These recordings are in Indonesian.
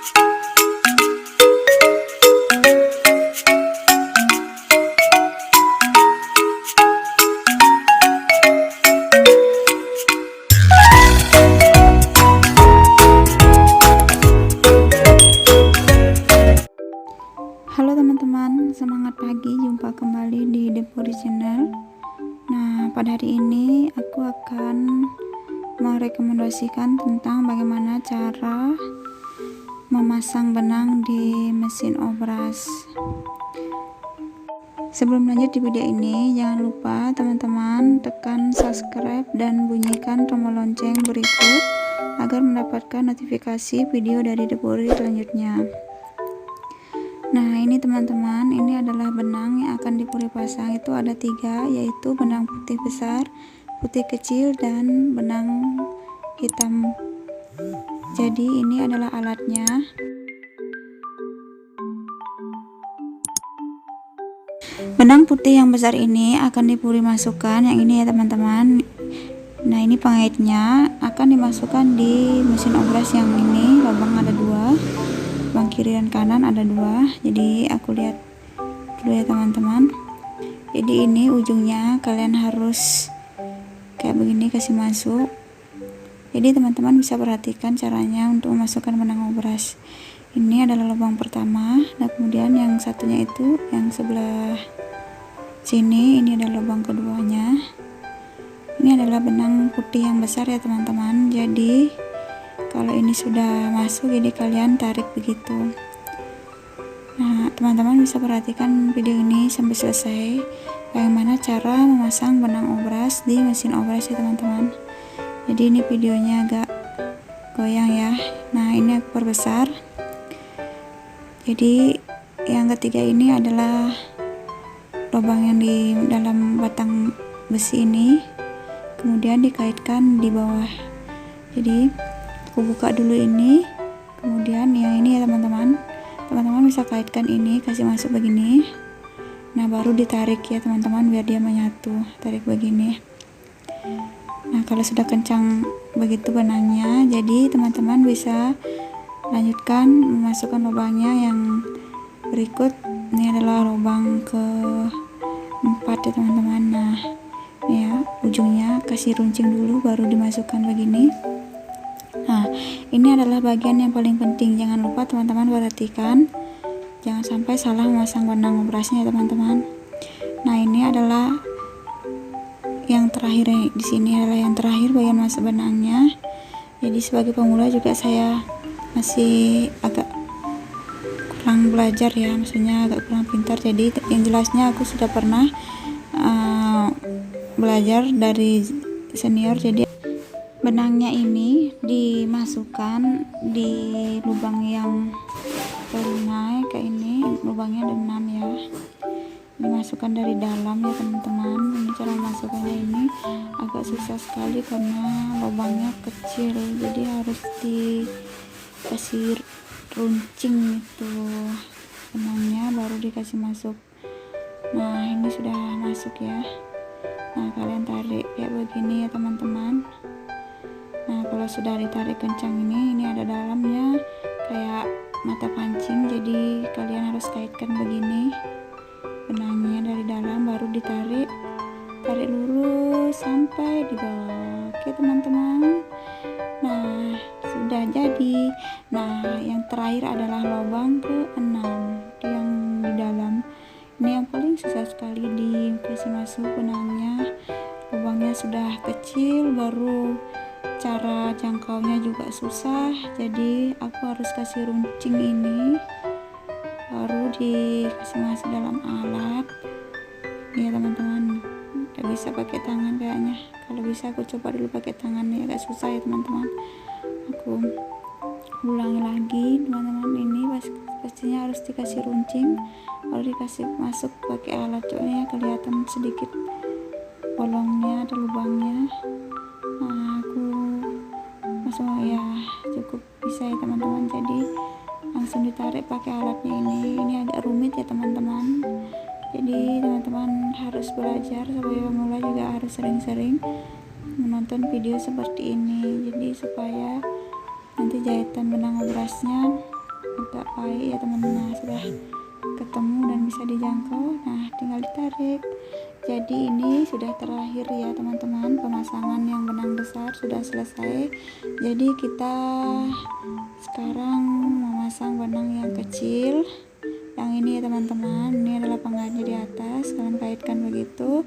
Halo teman-teman, semangat pagi, jumpa kembali di Depuri Channel. Nah, pada hari ini aku akan merekomendasikan tentang bagaimana cara memasang benang di mesin obras. Sebelum lanjut di video ini, jangan lupa teman-teman tekan subscribe dan bunyikan tombol lonceng berikut agar mendapatkan notifikasi video dari Depuri selanjutnya. Nah, ini teman-teman, ini adalah benang yang akan Depuri pasang. Itu ada 3, yaitu benang putih besar, putih kecil, dan benang hitam. Jadi ini adalah alatnya. Benang putih yang besar ini akan Depuri masukkan, yang ini ya teman-teman. Nah, ini pengaitnya akan dimasukkan di mesin obras yang ini, lubang ada 2. Lubang kiri dan kanan ada 2. Jadi aku lihat dulu ya teman-teman. Jadi ini ujungnya kalian harus kayak begini, kasih masuk. Jadi teman-teman bisa perhatikan caranya untuk memasukkan benang obras. Ini adalah lubang pertama, dan kemudian yang satunya itu yang sebelah sini, ini adalah lubang keduanya. Ini adalah benang putih yang besar ya teman-teman. Jadi kalau ini sudah masuk, jadi kalian tarik begitu. Nah, teman-teman bisa perhatikan video ini sampai selesai, bagaimana cara memasang benang obras di mesin obras ya teman-teman. Jadi ini videonya agak goyang ya. Nah, ini aku perbesar. Jadi yang ketiga ini adalah lubang yang di dalam batang besi ini, kemudian dikaitkan di bawah. Jadi aku buka dulu ini, kemudian yang ini ya teman-teman bisa kaitkan ini, kasih masuk begini. Nah, baru ditarik ya teman-teman biar dia menyatu, tarik begini. Nah, kalau sudah kencang begitu benangnya, jadi teman-teman bisa lanjutkan memasukkan lubangnya yang berikut. Ini adalah lubang ke-4 ya teman-teman. Nah, ini ya ujungnya kasih runcing dulu, baru dimasukkan begini. Nah, ini adalah bagian yang paling penting. Jangan lupa teman-teman perhatikan, jangan sampai salah memasang benang obrasnya ya teman-teman. Nah, ini adalah yang terakhir. Di sini adalah yang terakhir bagian masuk benangnya. Jadi sebagai pemula juga saya masih agak kurang belajar ya, maksudnya agak kurang pintar. Jadi yang jelasnya aku sudah pernah belajar dari senior. Jadi benangnya ini dimasukkan di lubang yang kelima kayak ini, lubangnya ada 6 ya, dimasukkan dari dalam ya teman-teman. Ini cara masukkannya ini agak susah sekali karena lubangnya kecil, jadi harus dikasih runcing itu benangnya baru dikasih masuk. Nah, ini sudah masuk ya. Nah, kalian tarik kayak begini ya teman-teman. Nah, kalau sudah ditarik kencang ini ada dalamnya kayak mata pancing, jadi kalian harus kaitkan begini benangnya dari dalam, baru ditarik, tarik lurus sampai di bawah. Oke teman-teman, nah sudah jadi. Nah, yang terakhir adalah lubang ke-6 yang di dalam. Ini yang paling susah sekali dikasih masuk benangnya. Lubangnya sudah kecil, baru cara jangkaunya juga susah, jadi aku harus kasih runcing ini baru dikasih masuk dalam alat ya teman-teman. Gak bisa pakai tangan kayaknya, kalau bisa aku coba dulu pakai tangan ya, agak susah ya teman-teman. Aku ulangi lagi teman-teman, ini pastinya harus dikasih runcing baru dikasih masuk pakai alat. Coba kelihatan sedikit bolongnya, ada lubangnya. Nah, aku langsung ya cukup bisa ya teman-teman, jadi langsung ditarik pakai alatnya ini agak rumit ya teman-teman. Jadi teman-teman harus belajar, sebagai pemula juga harus sering-sering menonton video seperti ini, jadi supaya nanti jahitan benang obrasnya agak baik ya teman-teman. Nah, sudah ketemu dan bisa dijangkau, nah tinggal ditarik. Jadi ini sudah terakhir ya teman-teman, pemasangan yang benang besar sudah selesai. Jadi kita sekarang memasang benang yang kecil yang ini ya teman-teman. Ini adalah pengaitnya di atas, kalian kaitkan begitu.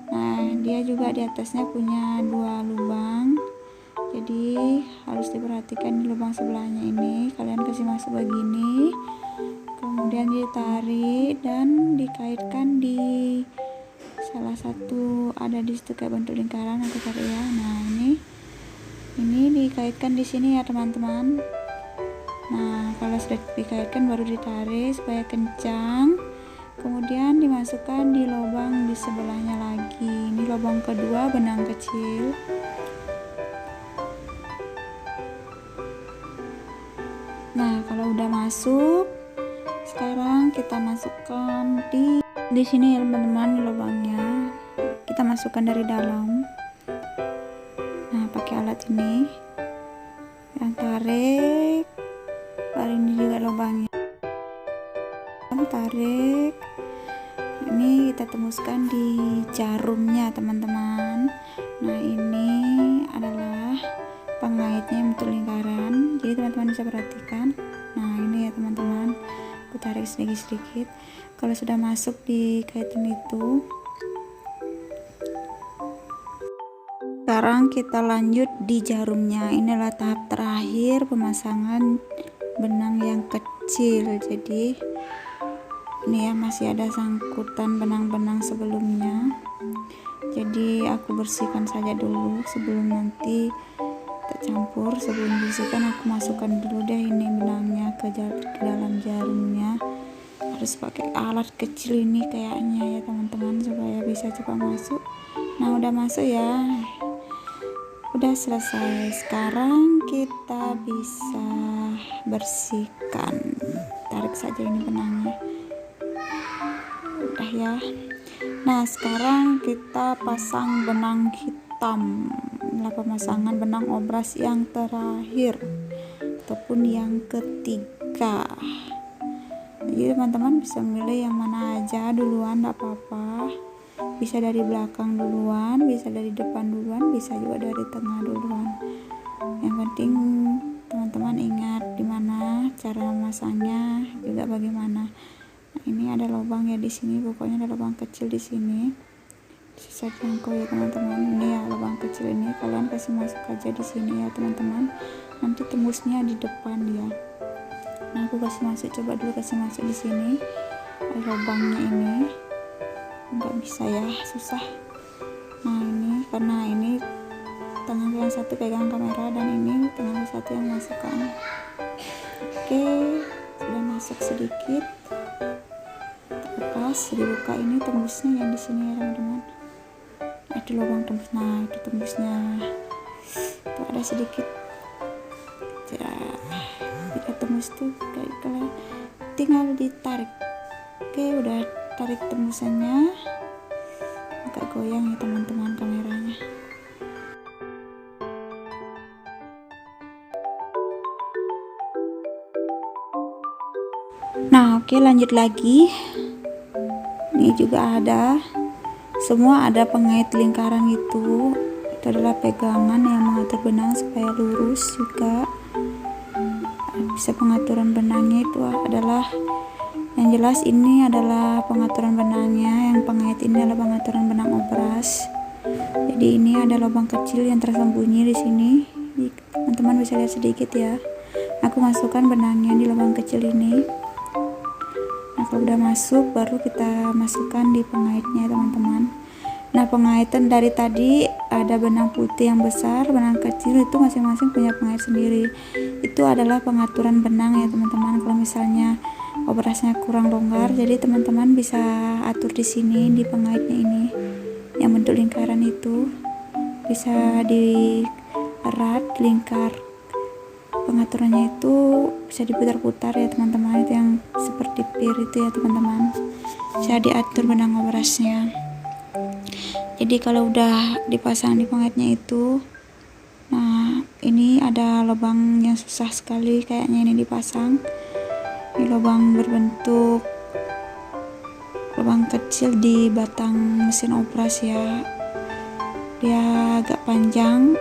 Nah, dia juga di atasnya punya 2 lubang, jadi harus diperhatikan di lubang sebelahnya ini kalian kasih masuk begini, kemudian ditarik dan dikaitkan di salah satu, ada di situ kayak bentuk lingkaran, aku tarik ya. Nah, ini dikaitkan di sini ya teman-teman. Nah, kalau sudah dikaitkan baru ditarik supaya kencang, kemudian dimasukkan di lubang di sebelahnya lagi. Ini lubang kedua benang kecil. Nah, kalau udah masuk, sekarang kita masukkan di sini ya teman-teman, lubangnya kita masukkan dari dalam. Nah, pakai alat ini yang tarik, baru ini juga lubangnya, tarik. Ini kita tembuskan di jarumnya teman-teman. Nah, ini adalah pengaitnya bentuk lingkaran, jadi teman-teman bisa perhatikan. Nah, ini ya teman-teman, aku tarik sedikit-sedikit. Kalau sudah masuk di kaitan itu, sekarang kita lanjut di jarumnya. Ini adalah tahap terakhir pemasangan benang yang kecil. Jadi ini ya, masih ada sangkutan benang-benang sebelumnya, jadi aku bersihkan saja dulu sebelum nanti campur. Sebelum bersihkan aku masukkan dulu deh ini benangnya ke dalam jarumnya. Harus pakai alat kecil ini kayaknya ya teman-teman, supaya bisa cepat masuk. Nah, udah masuk ya, udah selesai. Sekarang kita bisa bersihkan, tarik saja ini benangnya, udah ya. Nah, sekarang kita pasang benang hitam. Inilah pemasangan benang obras yang terakhir ataupun yang ketiga. Jadi teman-teman bisa milih yang mana aja duluan, tidak apa-apa. Bisa dari belakang duluan, bisa dari depan duluan, bisa juga dari tengah duluan. Yang penting teman-teman ingat di mana cara memasangnya, juga bagaimana. Nah, ini ada lubang ya di sini, pokoknya ada lubang kecil di sini. Sisa jangkau ya teman-teman. Ini ya lubang kecil ini, kalian kasih masuk aja di sini ya teman-teman. Nanti tembusnya di depan ya. Nah, aku kasih masuk, coba dulu kasih masuk di sini. Ada lubangnya ini, nggak bisa ya, susah. Nah, ini karena ini tangan yang satu pegang kamera dan ini tangan yang satu yang masukkan. Oke, sudah masuk sedikit. Lepas dibuka, ini tembusnya yang di sini ya teman-teman. Ada lubang tembus, nah itu tembusnya tuh, ada sedikit ya, tidak tembus tuh kayak kalian tinggal ditarik. Oke, udah tarik tembusannya, agak goyang ya teman-teman kameranya. Nah, oke, lanjut lagi. Ini juga ada, semua ada pengait lingkaran itu adalah pegangan yang mengatur benang supaya lurus. Juga bisa pengaturan benangnya itu adalah, yang jelas ini adalah pengaturan benangnya, yang pengait ini adalah pengaturan benang obras. Jadi ini ada lubang kecil yang tersembunyi di sini, teman-teman bisa lihat sedikit ya. Aku masukkan benangnya di lubang kecil ini. Nah, kalau udah masuk baru kita masukkan di pengaitnya teman-teman. Nah, pengaitan dari tadi ada benang putih yang besar, benang kecil, itu masing-masing punya pengait sendiri. Itu adalah pengaturan benang ya teman-teman. Kalau misalnya obrasnya kurang longgar, jadi teman-teman bisa atur di sini di pengaitnya ini, yang bentuk lingkaran itu bisa dierat lingkar. Pengaturannya itu bisa diputar-putar ya teman-teman, itu yang seperti pir itu ya teman-teman, bisa diatur benang obrasnya. Jadi kalau udah dipasang di pengaitnya itu, nah ini ada lubang yang susah sekali kayaknya ini dipasang. Ini lubang berbentuk lubang kecil di batang mesin obras ya. Dia agak panjang,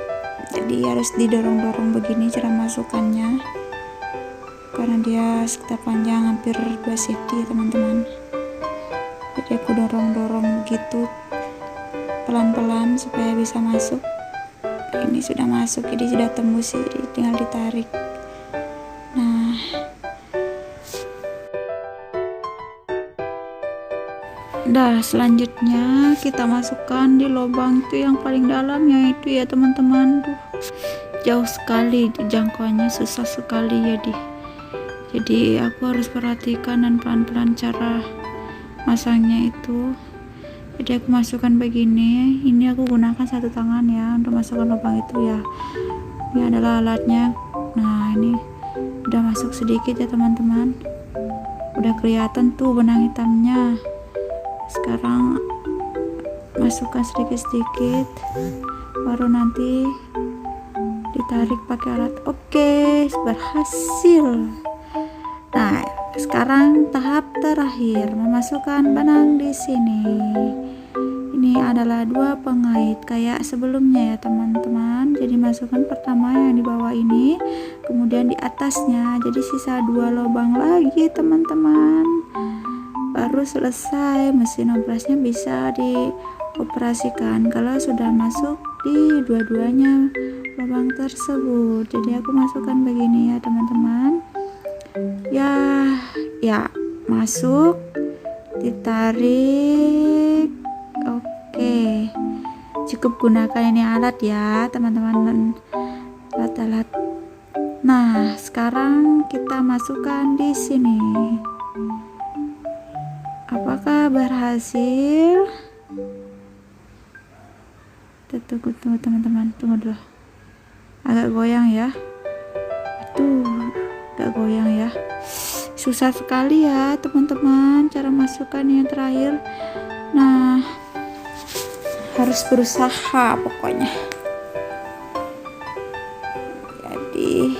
jadi harus didorong-dorong begini cara masukannya, karena dia sekitar panjang hampir 2 cm ya teman-teman. Jadi aku dorong-dorong begitu pelan-pelan supaya bisa masuk. Ini sudah masuk, jadi sudah tembus, jadi tinggal ditarik. Nah, selanjutnya kita masukkan di lubang itu yang paling dalamnya itu ya teman-teman. Jauh sekali jangkauannya, susah sekali jadi aku harus perhatikan dan pelan-pelan cara masangnya itu. Jadi aku masukkan begini. Ini aku gunakan satu tangan ya untuk masukkan lubang itu ya. Ini adalah alatnya. Nah, ini udah masuk sedikit ya teman-teman, udah kelihatan tuh benang hitamnya. Sekarang masukkan sedikit-sedikit, baru nanti ditarik pakai alat. Oke, berhasil. Nah, sekarang tahap terakhir, memasukkan benang di sini. Ini adalah 2 pengait kayak sebelumnya ya teman-teman. Jadi masukkan pertama yang di bawah ini, kemudian di atasnya. Jadi sisa 2 lubang lagi teman-teman. Baru selesai, mesin obrasnya bisa dioperasikan kalau sudah masuk di dua-duanya lubang tersebut. Jadi aku masukkan begini ya teman-teman. Ya masuk, ditarik. Oke, cukup gunakan ini alat ya teman-teman, alat-alat. Nah, sekarang kita masukkan di sini. Apakah berhasil? Tunggu teman-teman, tunggu dulu. Agak goyang ya. Agak goyang ya. Susah sekali ya teman-teman cara masukkan yang terakhir. Nah, harus berusaha pokoknya. Jadi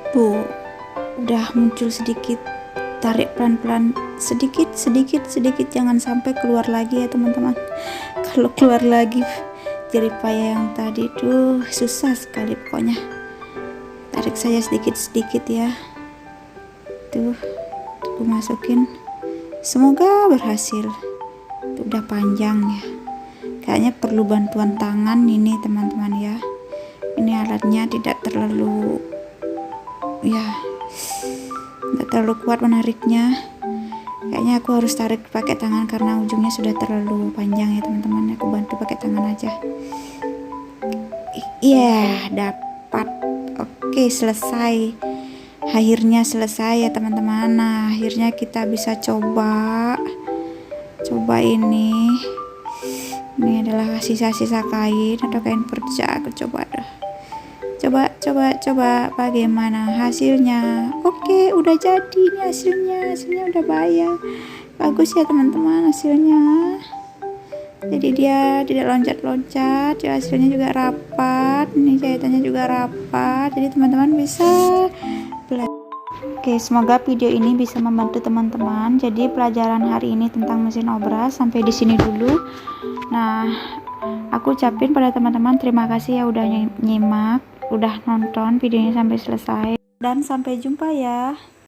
tuh udah muncul sedikit, tarik pelan-pelan, sedikit, jangan sampai keluar lagi ya teman-teman. Kalau keluar lagi jerih payah yang tadi tuh susah sekali pokoknya. Tarik saja sedikit ya. Tuh aku masukin, semoga berhasil. Tuh udah panjang ya, kayaknya perlu bantuan tangan ini teman-teman ya. Ini alatnya tidak terlalu nggak terlalu kuat menariknya. Kayaknya aku harus tarik pakai tangan karena ujungnya sudah terlalu panjang ya teman-teman. Aku bantu pakai tangan aja. Dapat. Oke, selesai. Akhirnya selesai ya teman-teman. Nah, akhirnya kita bisa coba ini. Ini adalah sisa-sisa kain atau kain perca. Aku coba bagaimana hasilnya. Oke, udah jadi ini hasilnya udah bagus ya teman-teman hasilnya. Jadi dia tidak loncat-loncat ya, hasilnya juga rapat. Ini jahitannya juga rapat, jadi teman-teman bisa belajar. Oke, semoga video ini bisa membantu teman-teman. Jadi pelajaran hari ini tentang mesin obras sampai di sini dulu. Nah, aku ucapin pada teman-teman terima kasih ya udah nyimak, udah nonton videonya sampai selesai, dan sampai jumpa ya.